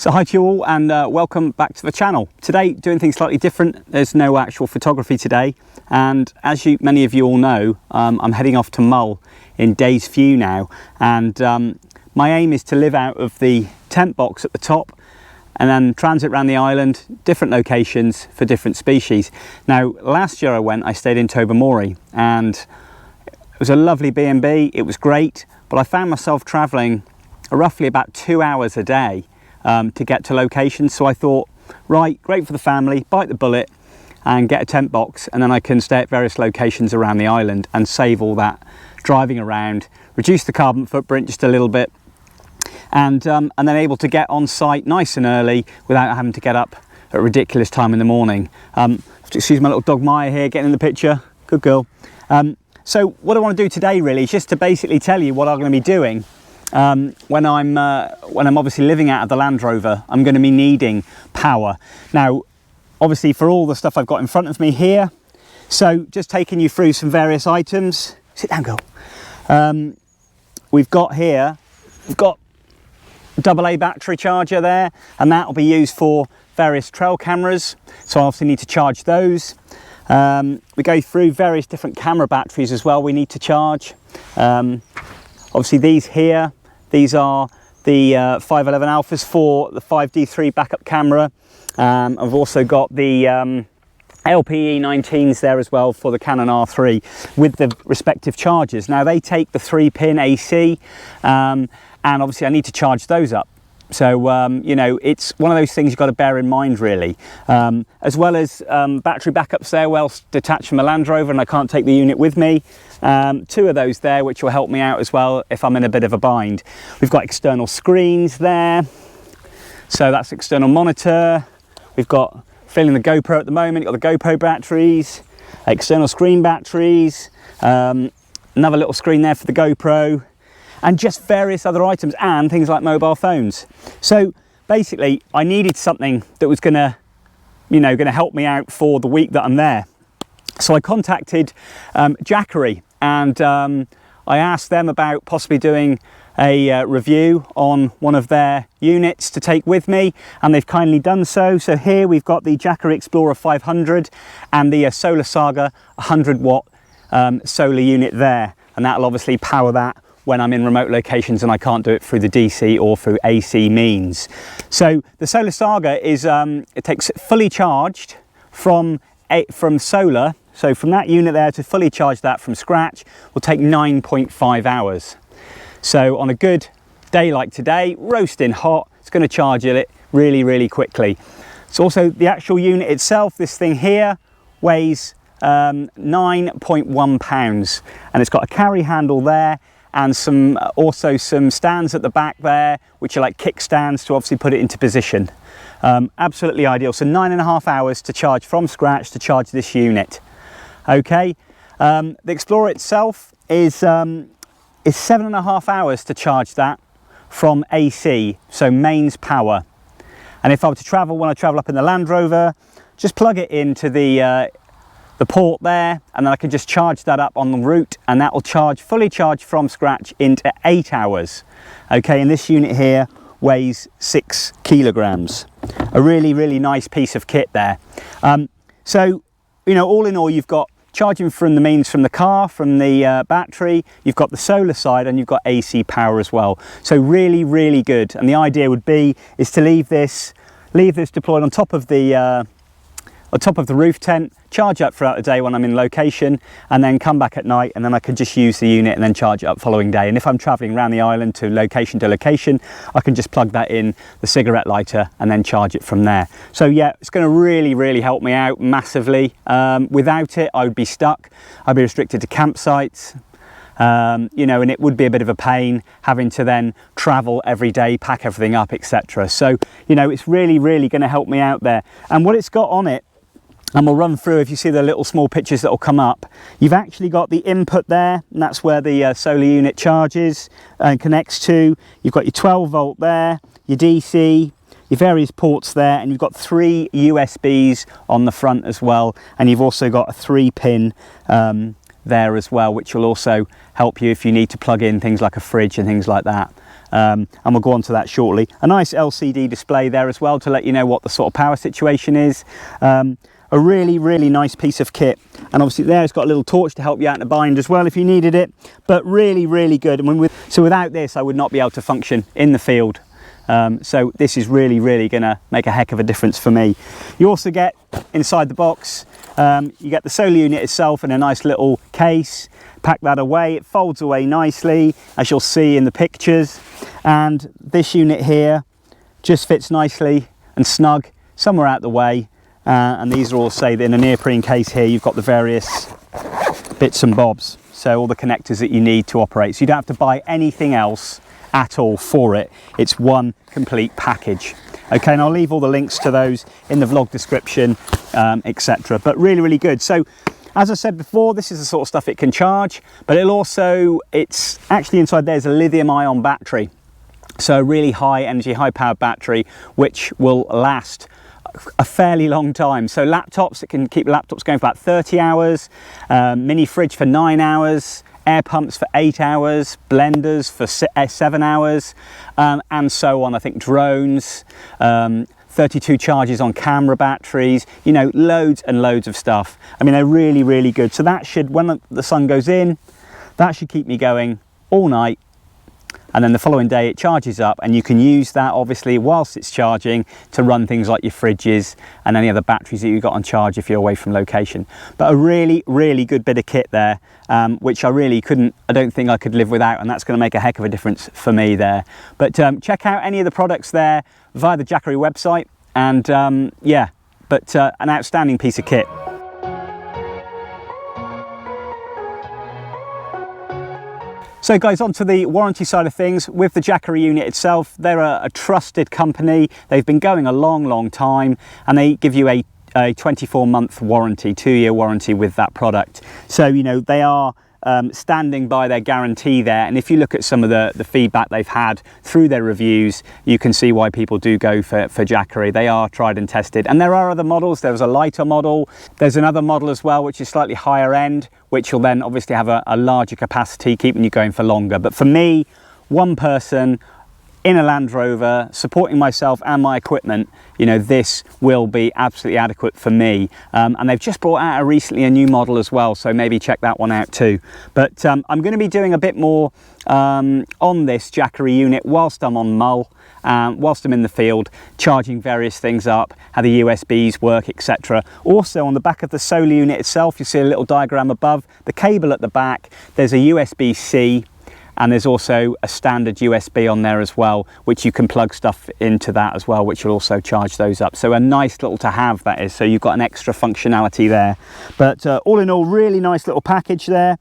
So hi to you all, and welcome back to the channel. Today doing things slightly different. There's no actual photography today, and as many of you all know, I'm heading off to Mull in days few now, and my aim is to live out of the tent box at the top and then transit around the island, different locations for different species. Now last year I stayed in Tobermory, and it was a lovely B&B. It was great, but I found myself travelling roughly about 2 hours a day to get to locations. So I thought, right, great for the family, bite the bullet and get a tent box, and then I can stay at various locations around the island and save all that driving around, reduce the carbon footprint just a little bit, and then able to get on site nice and early without having to get up at a ridiculous time in the morning. Excuse my little dog Maya here getting in the picture, good girl. So what I want to do today really is just to basically tell you what I'm going to be doing when I'm obviously living out of the Land Rover. I'm going to be needing power. Now, obviously for all the stuff I've got in front of me here, so just taking you through some various items. Sit down, girl. We've got a AA battery charger there, and that will be used for various trail cameras, so I obviously need to charge those. We go through various different camera batteries as well we need to charge. Obviously these are the 511 alphas for the 5D3 backup camera. I've also got the LPE19s there as well for the Canon R3 with the respective chargers. Now they take the 3-pin AC, and obviously I need to charge those up. So, you know, it's one of those things you've got to bear in mind really. As well as battery backups there, well detached from the Land Rover, and I can't take the unit with me. 2 of those there, which will help me out as well if I'm in a bit of a bind. We've got external screens there. So that's external monitor. We've got, filling the GoPro at the moment, you've got the GoPro batteries, external screen batteries, another little screen there for the GoPro, and just various other items and things like mobile phones. So basically I needed something that was gonna help me out for the week that I'm there. So I contacted Jackery, and I asked them about possibly doing a review on one of their units to take with me, and they've kindly done so. So here we've got the Jackery Explorer 500 and the SolarSaga 100 watt solar unit there, and that'll obviously power that when I'm in remote locations and I can't do it through the DC or through AC means. So the SolarSaga is it takes fully charged from solar. So from that unit there to fully charge that from scratch will take 9.5 hours. So on a good day like today, roasting hot, it's going to charge it really, really quickly. It's also the actual unit itself. This thing here weighs 9.1 pounds, and it's got a carry handle there, and also some stands at the back there, which are like kickstands to obviously put it into position. Absolutely ideal. So 9.5 hours to charge from scratch to charge this unit. Okay, the Explorer itself is 7.5 hours to charge that from AC, so mains power. And if I were to travel, when I travel up in the Land Rover, just plug it into the port there, and then I can just charge that up on the route, and that will fully charge from scratch into 8 hours. Okay, and this unit here weighs 6 kilograms. A really, really nice piece of kit there. So, you know, all in all, you've got charging from the mains from the car, from the battery, you've got the solar side, and you've got AC power as well. So really, really good. And the idea would be is to leave this deployed on top of the roof tent, charge up throughout the day when I'm in location, and then come back at night, and then I can just use the unit and then charge it up following day. And if I'm traveling around the island to location, I can just plug that in the cigarette lighter and then charge it from there. So yeah, it's going to really, really help me out massively. Without it, I would be stuck. I'd be restricted to campsites. You know, and it would be a bit of a pain having to then travel every day, pack everything up, etc. So, you know, it's really, really going to help me out there. And what it's got on it, and we'll run through, if you see the little small pictures that will come up, you've actually got the input there, and that's where the solar unit charges and connects to. You've got your 12 volt there, your DC, your various ports there, and you've got 3 USBs on the front as well, and you've also got a 3-pin there as well, which will also help you if you need to plug in things like a fridge and things like that. And we'll go on to that shortly. A nice LCD display there as well to let you know what the sort of power situation is. A really nice piece of kit, and obviously there it's got a little torch to help you out in the bind as well if you needed it, but really good. And so without this I would not be able to function in the field. So this is really gonna make a heck of a difference for me. You also get inside the box, you get the solar unit itself in a nice little case. Pack that away, it folds away nicely as you'll see in the pictures, and this unit here just fits nicely and snug somewhere out the way. And these are all, say, in a neoprene case here, you've got the various bits and bobs, so all the connectors that you need to operate. So you don't have to buy anything else at all for it. It's one complete package. Okay, and I'll leave all the links to those in the vlog description, etc. But really good. So as I said before, this is the sort of stuff it can charge, but it's actually inside there's a lithium-ion battery. So a really high energy, high powered battery, which will last a fairly long time. So laptops, it can keep laptops going for about 30 hours, mini fridge for 9 hours, air pumps for 8 hours, blenders for 7 hours, and so on. I think drones, 32 charges on camera batteries, you know, loads and loads of stuff. I mean, they're really good. So that should, when the sun goes in, that should keep me going all night. And then the following day it charges up, and you can use that obviously whilst it's charging to run things like your fridges and any other batteries that you've got on charge if you're away from location. But a really good bit of kit there, which I don't think I could live without, and that's going to make a heck of a difference for me there. But check out any of the products there via the Jackery website, and yeah, but an outstanding piece of kit. So guys, on to the warranty side of things. With the Jackery unit itself, they're a trusted company. They've been going a long time, and they give you a 24-month warranty, 2-year warranty with that product. So, you know, they are standing by their guarantee there, and if you look at some of the feedback they've had through their reviews, you can see why people do go for Jackery. They are tried and tested, and there are other models. There was a lighter model, there's another model as well which is slightly higher end, which will then obviously have a larger capacity, keeping you going for longer. But for me, one person in a Land Rover, supporting myself and my equipment, you know, this will be absolutely adequate for me. And they've just brought out recently a new model as well, so maybe check that one out too. But I'm going to be doing a bit more on this Jackery unit whilst I'm on Mull, whilst I'm in the field, charging various things up, how the USBs work, etc. Also on the back of the solar unit itself, you see a little diagram above, the cable at the back, there's a USB-C, and there's also a standard USB on there as well, which you can plug stuff into that as well, which will also charge those up. So a nice little to have that is, so you've got an extra functionality there. But all in all, really nice little package there.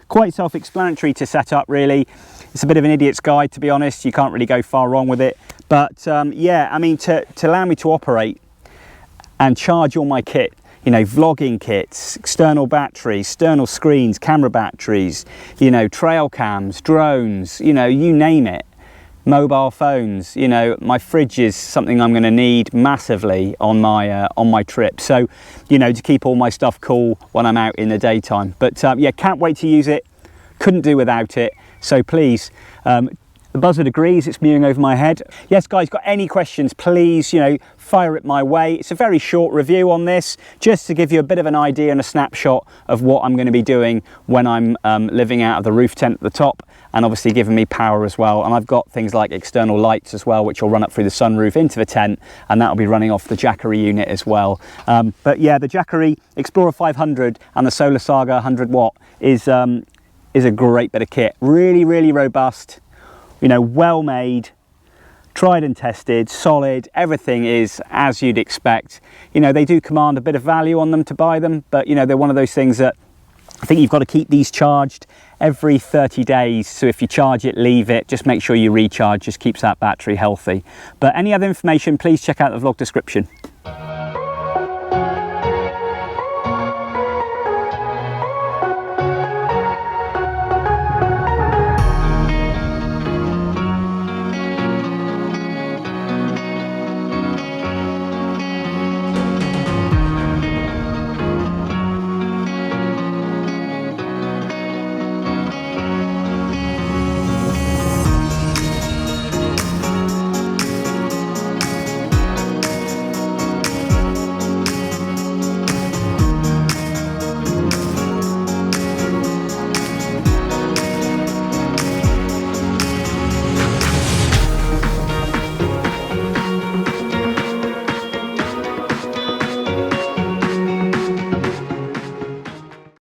Quite self-explanatory to set up, really. It's a bit of an idiot's guide, to be honest. You can't really go far wrong with it. But yeah, I mean, to allow me to operate and charge all my kit, you know, vlogging kits, external batteries, external screens, camera batteries, you know, trail cams, drones, you know, you name it, mobile phones, you know, my fridge is something I'm going to need massively on my trip. So, you know, to keep all my stuff cool when I'm out in the daytime. But yeah, can't wait to use it. Couldn't do without it. So please, the buzzard agrees, it's mewing over my head. Yes, guys, got any questions, please, you know, fire it my way. It's a very short review on this, just to give you a bit of an idea and a snapshot of what I'm going to be doing when I'm living out of the roof tent at the top, and obviously giving me power as well. And I've got things like external lights as well, which will run up through the sunroof into the tent, and that'll be running off the Jackery unit as well. But yeah, the Jackery Explorer 500 and the SolarSaga 100 watt is a great bit of kit. Really robust, you know, well made, tried and tested, solid. Everything is as you'd expect. You know, they do command a bit of value on them to buy them, but you know, they're one of those things that I think you've got to keep these charged every 30 days. So if you charge it, leave it, just make sure you recharge, just keeps that battery healthy. But any other information, please check out the vlog description.